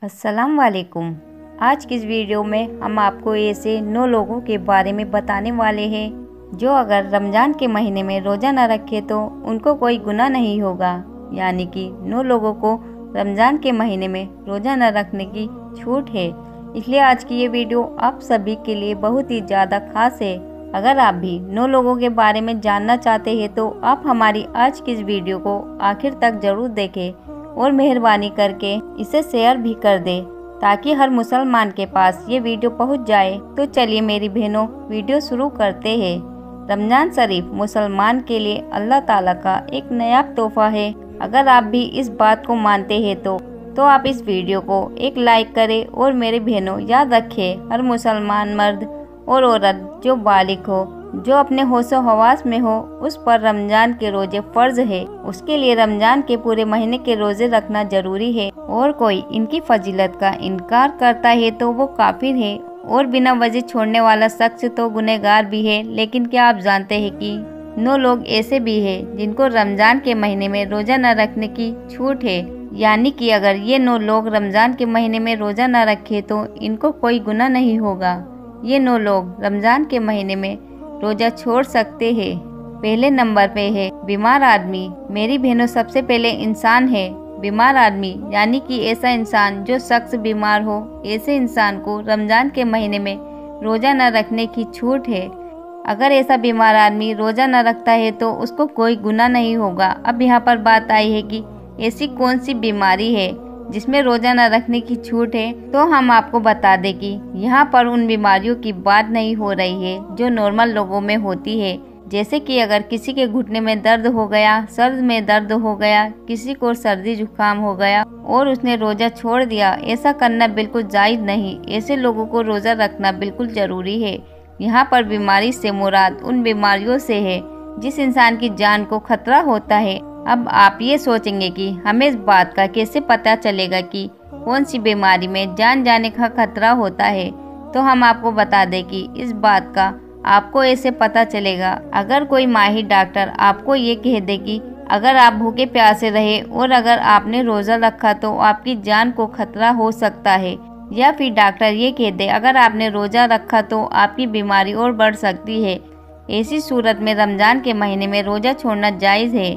अस्सलाम वालेकुम। आज की इस वीडियो में हम आपको ऐसे 9 लोगों के बारे में बताने वाले हैं जो अगर रमज़ान के महीने में रोज़ा न रखे तो उनको कोई गुनाह नहीं होगा। यानी कि 9 लोगों को रमज़ान के महीने में रोज़ा न रखने की छूट है। इसलिए आज की ये वीडियो आप सभी के लिए बहुत ही ज़्यादा खास है। अगर आप भी 9 लोगों के बारे में जानना चाहते हैं तो आप हमारी आज की इस वीडियो को आखिर तक ज़रूर देखें और मेहरबानी करके इसे शेयर भी कर दे ताकि हर मुसलमान के पास ये वीडियो पहुंच जाए। तो चलिए मेरी बहनों, वीडियो शुरू करते हैं। रमज़ान शरीफ मुसलमान के लिए अल्लाह ताला का एक नायाब तोहफा है। अगर आप भी इस बात को मानते हैं तो आप इस वीडियो को एक लाइक करें। और मेरे बहनों, याद रखें, हर मुसलमान मर्द और औरत जो बालिग हो, जो अपने होशो हवास में हो, उस पर रमज़ान के रोजे फर्ज है। उसके लिए रमज़ान के पूरे महीने के रोजे रखना जरूरी है। और कोई इनकी फजीलत का इनकार करता है तो वो काफिर है और बिना वजह छोड़ने वाला शख्स तो गुनहगार भी है। लेकिन क्या आप जानते हैं कि 9 लोग ऐसे भी हैं जिनको रमज़ान के महीने में रोजा न रखने की छूट है। यानी कि अगर ये 9 लोग रमज़ान के महीने में रोजा न रखे तो इनको कोई गुनाह नहीं होगा। ये 9 लोग रमज़ान के महीने में रोजा छोड़ सकते हैं। पहले नंबर पे है बीमार आदमी। मेरी बहनों, सबसे पहले इंसान है बीमार आदमी, यानी कि ऐसा इंसान जो शख्स बीमार हो, ऐसे इंसान को रमज़ान के महीने में रोजा न रखने की छूट है। अगर ऐसा बीमार आदमी रोजा न रखता है तो उसको कोई गुनाह नहीं होगा। अब यहाँ पर बात आई है कि ऐसी कौन सी बीमारी है जिसमें रोजा न रखने की छूट है। तो हम आपको बता दें कि यहाँ पर उन बीमारियों की बात नहीं हो रही है जो नॉर्मल लोगों में होती है। जैसे कि अगर किसी के घुटने में दर्द हो गया, सर में दर्द हो गया, किसी को सर्दी जुकाम हो गया और उसने रोजा छोड़ दिया, ऐसा करना बिल्कुल जायज़ नहीं। ऐसे लोगों को रोजा रखना बिल्कुल ज़रूरी है। यहाँ पर बीमारी से मुराद उन बीमारियों से है जिस इंसान की जान को खतरा होता है। अब आप ये सोचेंगे कि हमें इस बात का कैसे पता चलेगा कि कौन सी बीमारी में जान जाने का खतरा होता है। तो हम आपको बता दें कि इस बात का आपको ऐसे पता चलेगा अगर कोई माहिर डॉक्टर आपको ये कह दे कि अगर आप भूखे प्यासे रहे और अगर आपने रोज़ा रखा तो आपकी जान को खतरा हो सकता है। या फिर डॉक्टर ये कह दे अगर आपने रोज़ा रखा तो आपकी बीमारी और बढ़ सकती है। ऐसी सूरत में रमज़ान के महीने में रोज़ा छोड़ना जायज़ है।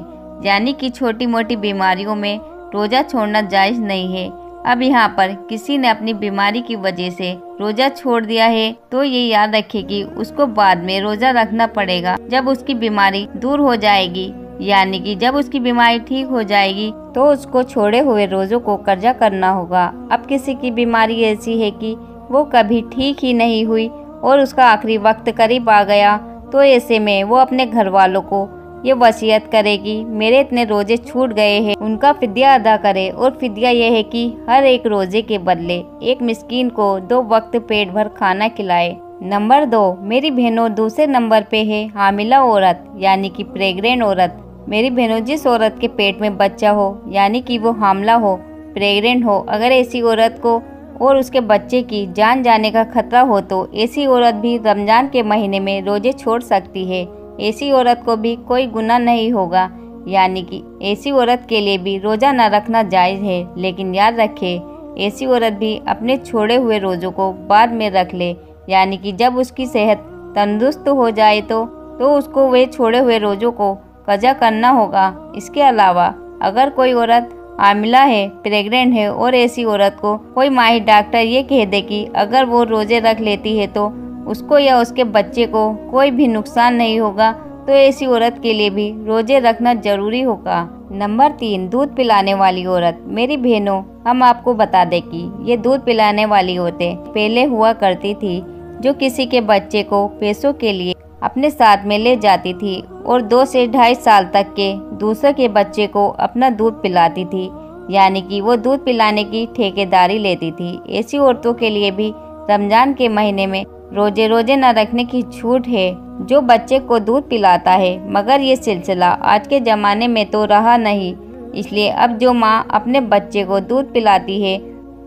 यानी कि छोटी मोटी बीमारियों में रोज़ा छोड़ना जायज़ नहीं है। अब यहाँ पर किसी ने अपनी बीमारी की वजह से रोजा छोड़ दिया है तो ये याद रखे कि उसको बाद में रोजा रखना पड़ेगा जब उसकी बीमारी दूर हो जाएगी। यानी कि जब उसकी बीमारी ठीक हो जाएगी तो उसको छोड़े हुए रोजों को कर्जा करना होगा। अब किसी की बीमारी ऐसी है कि वो कभी ठीक ही नहीं हुई और उसका आखिरी वक्त करीब आ गया, तो ऐसे में वो अपने घर वालों को ये वसीयत करेगी मेरे इतने रोजे छूट गए हैं, उनका फिदिया अदा करे। और फिदिया यह है कि हर एक रोजे के बदले एक मिस्कीन को 2 वक्त पेट भर खाना खिलाए। नंबर 2 मेरी बहनों, दूसरे नंबर पे है हामिला औरत, यानी कि प्रेग्नेंट औरत। मेरी बहनों, जिस औरत के पेट में बच्चा हो, यानी कि वो हामला हो, प्रेग्नेंट हो, अगर ऐसी औरत को और उसके बच्चे की जान जाने का खतरा हो तो ऐसी औरत भी रमज़ान के महीने में रोजे छोड़ सकती है। ऐसी औरत को भी कोई गुनाह नहीं होगा। यानी कि ऐसी औरत के लिए भी रोजा न रखना जायज़ है। लेकिन याद रखें, ऐसी औरत भी अपने छोड़े हुए रोज़ों को बाद में रख ले। यानी कि जब उसकी सेहत तंदुरुस्त हो जाए तो उसको वे छोड़े हुए रोज़ों को कज़ा करना होगा। इसके अलावा अगर कोई औरत हामिला है, प्रेग्नेंट है और ऐसी औरत को कोई माहिर डॉक्टर ये कह दे कि अगर वो रोजे रख लेती है तो उसको या उसके बच्चे को कोई भी नुकसान नहीं होगा, तो ऐसी औरत के लिए भी रोजे रखना जरूरी होगा। नंबर 3 दूध पिलाने वाली औरत। मेरी बहनों, हम आपको बता दें कि ये दूध पिलाने वाली औरतें पहले हुआ करती थी जो किसी के बच्चे को पैसों के लिए अपने साथ में ले जाती थी और 2 से 2.5 साल तक के दूसरे के बच्चे को अपना दूध पिलाती थी। यानी कि वो दूध पिलाने की ठेकेदारी लेती थी। ऐसी औरतों के लिए भी रमज़ान के महीने में रोजे न रखने की छूट है जो बच्चे को दूध पिलाता है। मगर ये सिलसिला आज के ज़माने में तो रहा नहीं। इसलिए अब जो माँ अपने बच्चे को दूध पिलाती है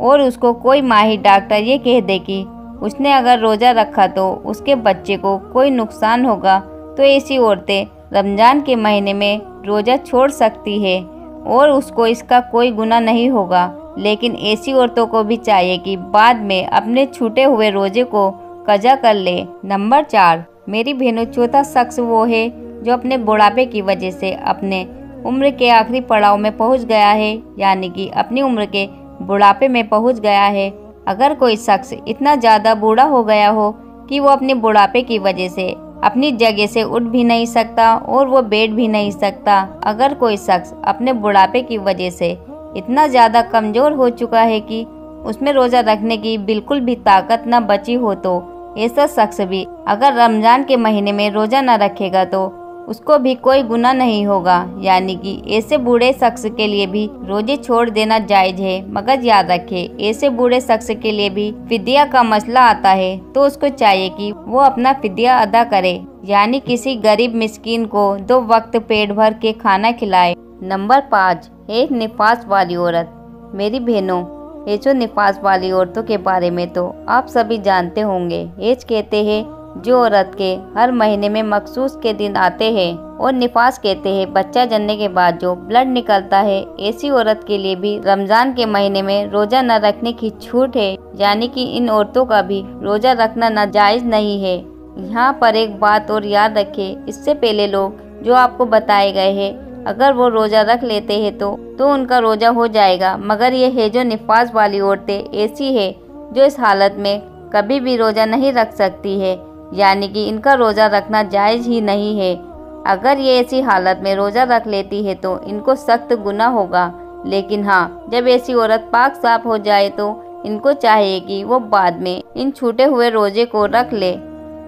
और उसको कोई माहिर डॉक्टर ये कह दे कि उसने अगर रोज़ा रखा तो उसके बच्चे को कोई नुकसान होगा, तो ऐसी औरतें रमज़ान के महीने में रोज़ा छोड़ सकती है और उसको इसका कोई गुनाह नहीं होगा। लेकिन ऐसी औरतों को भी चाहिए कि बाद में अपने छूटे हुए रोजे को कज़ा कर ले। नंबर 4, मेरी बहनों, चौथा शख्स वो है जो अपने बुढ़ापे की वजह से अपने उम्र के आखिरी पड़ाव में पहुंच गया है, यानी कि अपनी उम्र के बुढ़ापे में पहुंच गया है। अगर कोई शख्स इतना ज़्यादा बूढ़ा हो गया हो कि वो अपने बुढ़ापे की वजह से अपनी जगह से उठ भी नहीं सकता और वो बैठ भी नहीं सकता, अगर कोई शख्स अपने बुढ़ापे की वजह से इतना ज़्यादा कमज़ोर हो चुका है कि उसमें रोज़ा रखने की बिल्कुल भी ताकत न बची हो, तो ऐसा शख्स भी अगर रमज़ान के महीने में रोज़ा न रखेगा तो उसको भी कोई गुनाह नहीं होगा। यानी कि ऐसे बूढ़े शख्स के लिए भी रोजे छोड़ देना जायज़ है। मगर याद रखे, ऐसे बूढ़े शख्स के लिए भी फिदिया का मसला आता है, तो उसको चाहिए कि वो अपना फिदिया अदा करे, यानी किसी गरीब मिस्कीन को 2 वक्त पेट भर के खाना खिलाए। नंबर 5 है निफास वाली औरत। मेरी बहनों, ये जो निफास वाली औरतों के बारे में तो आप सभी जानते होंगे। एज कहते हैं जो औरत के हर महीने में मखसूस के दिन आते हैं, और निफास कहते हैं बच्चा जन्ने के बाद जो ब्लड निकलता है। ऐसी औरत के लिए भी रमजान के महीने में रोजा न रखने की छूट है, यानी कि इन औरतों का भी रोजा रखना नाजायज नहीं है। यहाँ पर एक बात और याद रखें, इससे पहले लोग जो आपको बताए गए हैं, अगर वो रोजा रख लेते हैं तो उनका रोजा हो जाएगा। मगर ये है जो निफास वाली औरतें ऐसी है जो इस हालत में कभी भी रोजा नहीं रख सकती है, यानी कि इनका रोज़ा रखना जायज़ ही नहीं है। अगर ये ऐसी हालत में रोज़ा रख लेती है तो इनको सख्त गुनाह होगा। लेकिन हाँ, जब ऐसी औरत पाक साफ हो जाए तो इनको चाहिए कि वो बाद में इन छूटे हुए रोज़े को रख ले।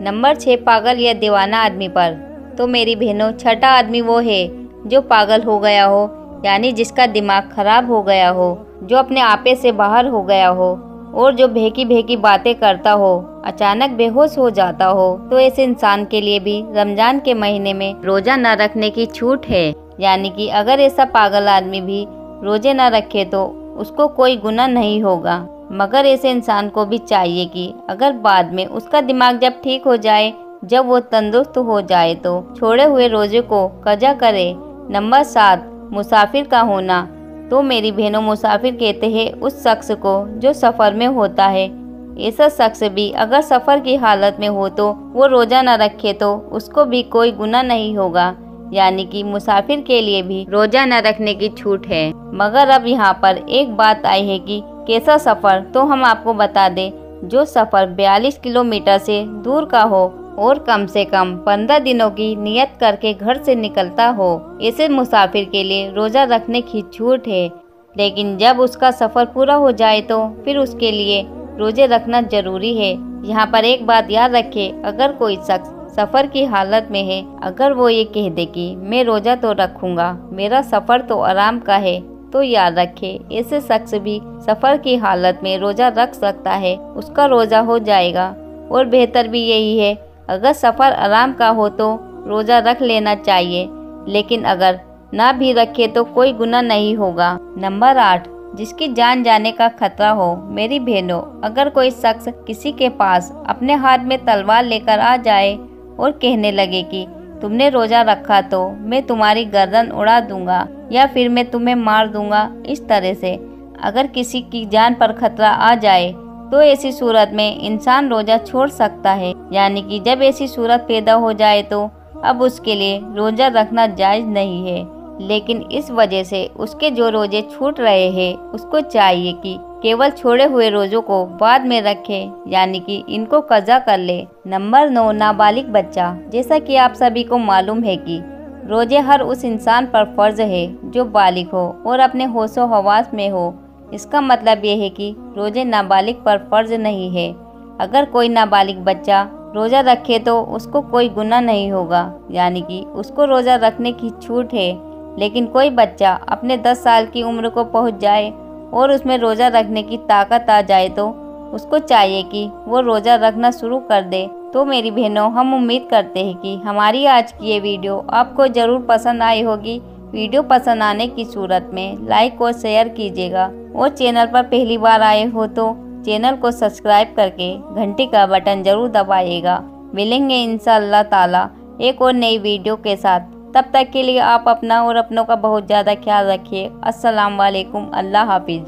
नंबर 6 पागल या दीवाना आदमी पर। तो मेरी बहनों, छठा आदमी वो है जो पागल हो गया हो, यानी जिसका दिमाग खराब हो गया हो, जो अपने आपे से बाहर हो गया हो और जो भेकी भेकी बातें करता हो, अचानक बेहोश हो जाता हो। तो ऐसे इंसान के लिए भी रमजान के महीने में रोजा न रखने की छूट है। यानी कि अगर ऐसा पागल आदमी भी रोजे न रखे तो उसको कोई गुनाह नहीं होगा। मगर ऐसे इंसान को भी चाहिए कि अगर बाद में उसका दिमाग जब ठीक हो जाए, जब वो तंदुरुस्त हो जाए, तो छोड़े हुए रोजे को कज़ा करे। नंबर 7 मुसाफिर का होना। तो मेरी बहनों, मुसाफिर कहते हैं उस शख्स को जो सफ़र में होता है। ऐसा शख्स भी अगर सफ़र की हालत में हो तो वो रोज़ा न रखे तो उसको भी कोई गुनाह नहीं होगा। यानी कि मुसाफिर के लिए भी रोज़ा न रखने की छूट है। मगर अब यहाँ पर एक बात आई है कि कैसा सफ़र, तो हम आपको बता दें, जो सफ़र 42 किलोमीटर से दूर का हो और कम से कम 15 दिनों की नियत करके घर से निकलता हो, ऐसे मुसाफिर के लिए रोज़ा रखने की छूट है। लेकिन जब उसका सफ़र पूरा हो जाए तो फिर उसके लिए रोजे रखना जरूरी है। यहाँ पर एक बात याद रखें, अगर कोई शख्स सफ़र की हालत में है, अगर वो ये कह दे कि मैं रोज़ा तो रखूँगा, मेरा सफ़र तो आराम का है, तो याद रखें ऐसे शख्स भी सफ़र की हालत में रोज़ा रख सकता है, उसका रोज़ा हो जाएगा। और बेहतर भी यही है, अगर सफ़र आराम का हो तो रोज़ा रख लेना चाहिए, लेकिन अगर ना भी रखे तो कोई गुनाह नहीं होगा। नंबर 8 जिसकी जान जाने का खतरा हो। मेरी बहनों, अगर कोई शख्स किसी के पास अपने हाथ में तलवार लेकर आ जाए और कहने लगे कि तुमने रोज़ा रखा तो मैं तुम्हारी गर्दन उड़ा दूंगा या फिर मैं तुम्हें मार दूंगा, इस तरह से अगर किसी की जान पर खतरा आ जाए तो ऐसी सूरत में इंसान रोज़ा छोड़ सकता है। यानी कि जब ऐसी सूरत पैदा हो जाए तो अब उसके लिए रोज़ा रखना जायज़ नहीं है। लेकिन इस वजह से उसके जो रोजे छूट रहे हैं, उसको चाहिए कि केवल छोड़े हुए रोजों को बाद में रखे, यानी कि इनको कज़ा कर ले। नंबर 9 नाबालिग बच्चा। जैसा कि आप सभी को मालूम है कि रोजे हर उस इंसान पर फर्ज है जो बालिग हो और अपने होशो हवास में हो। इसका मतलब यह है कि रोजे नाबालिग पर फर्ज नहीं है। अगर कोई नाबालिग बच्चा रोज़ा रखे तो उसको कोई गुनाह नहीं होगा, यानी कि उसको रोज़ा रखने की छूट है। लेकिन कोई बच्चा अपने 10 साल की उम्र को पहुंच जाए और उसमें रोज़ा रखने की ताकत आ जाए तो उसको चाहिए कि वो रोज़ा रखना शुरू कर दे। तो मेरी बहनों, हम उम्मीद करते हैं कि हमारी आज की ये वीडियो आपको ज़रूर पसंद आई होगी। वीडियो पसंद आने की सूरत में लाइक और शेयर कीजिएगा, और चैनल पर पहली बार आए हो तो चैनल को सब्सक्राइब करके घंटी का बटन ज़रूर दबाइएगा। मिलेंगे इंशाअल्लाह ताला एक और नई वीडियो के साथ। तब तक के लिए आप अपना और अपनों का बहुत ज़्यादा ख्याल रखिए। अस्सलाम वालेकुम, अल्लाह हाफिज़।